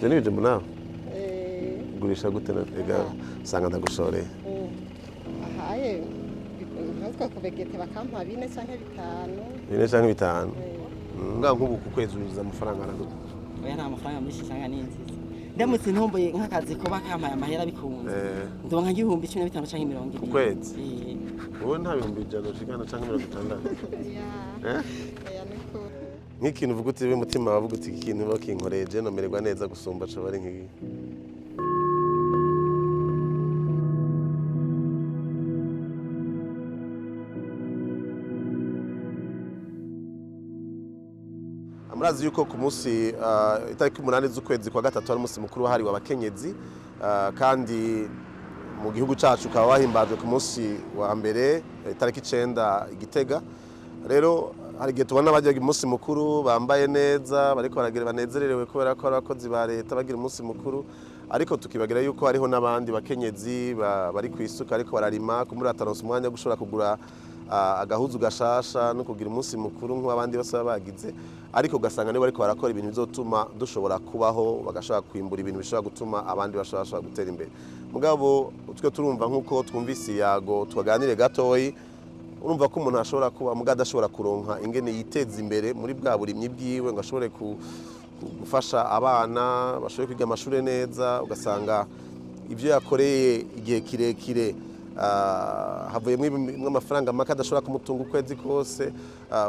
Je n'ibijumbu nawe Eh, gurisha gute ega usanga ndagushoreye ahaye nkatwe ku begete bakampa 4 canke 5. 4 canke 5 ngaho nk'ubu ku kwezi uzuza amafaranga aragute oya nta mafaranga menshi usanga ni nziza ndamutse ntomboye nk'akazi ko bakampaye amahera bikunze ndonka nk'ibihumbi 15 canke 20 ku kwezi wowe nta bihumbi 100 ushikana canke 60 nk'ikintu uvuga uti umutima wavuga uti ikintu bakinkoreje nomererwa neza gusumba co bari nk'iyi murazi yuko ku munsi itariki 8 z'ukwezi kwa gatatu ari umunsi mukuru wahariwe abakenyezi kandi mu gihugu cyacu ukaba wahimbajwe ku munsi wa mbere itariki 9 Igitega rero hari igihe tubona bagira umunsi mukuru bambaye neza bariko baragira banezererewe kubera ko abakozi ba leta bagira umunsi mukuru ariko tukibagira yuko hariho n'abandi bakenyezi bari ku isuka ariko bararima kumuri ataronse umwanya wo gushobora kugura agahuzu gashasha no kugira umunsi mukuru nk'abandi bose bagize ariko ugasanga nibo ariko barakora ibintu bizotuma dushobora kubaho bagashaka kwimbura ibintu bishobora gutuma abandi bashobora gutera imbere mugabo utwe turumva nk'uko twumvise yago twaganire gatoyi urumva ko umuntu ashobora kuba mugada ashobora kuronka ingene yiteza imbere muri bwa burimyi bwiwe ngo ashobore gufasha abana bashobore kwiga amashuri neza ugasanga ibyo yakoreye igihe kirekire havuyemo amafaranga make adashobora kumutunga ukwezi kose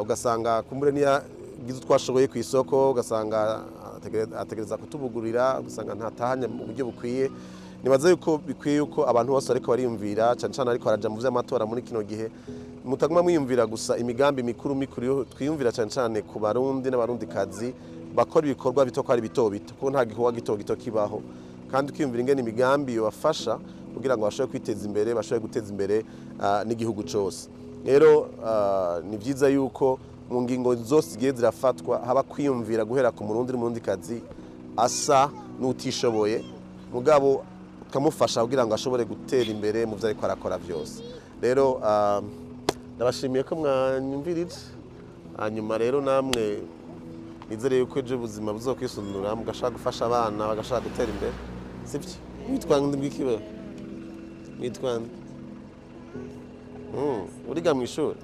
ugasanga kumbure niya gize twashoboye ku isoko ugasanga ategereza kutubugurira ugasanga ntatahanye mu buryo bukwiye nibaza yuko bikwiye yuko abantu bose ariko bariyumvira cyane cyane ariko baraja mu vy'amatora muri kino gihe mutaguma mwiyumvira gusa imigambi mikuru twiyumvira cyane cyane ku barundi n'abarundikazi bakora ibikorwa bito ko ari bito bito kuko nta gikorwa gito kibaho kandi ukiyumvira ingene imigambi yobafasha kugira ngo bashobore kwiteza imbere bashobore guteza imbere n'igihugu cyose rero ni byiza yuko mu ngingo zose zigiye zirafatwa haba kwiyumvira guhera ku murundi kazi asa n'utishoboye mugabo ukamufasha kugira ngo ashobore gutera imbere mu byo ariko arakora byose rero ndabashimiye ko mwanyumvirije hanyuma rero namwe nizere yuko ejo ubuzima buzokwisununura mugashaka gufasha abana bagashaka gutera imbere sibyo witwanga ndwikiwe witwanga uriga mu ishuri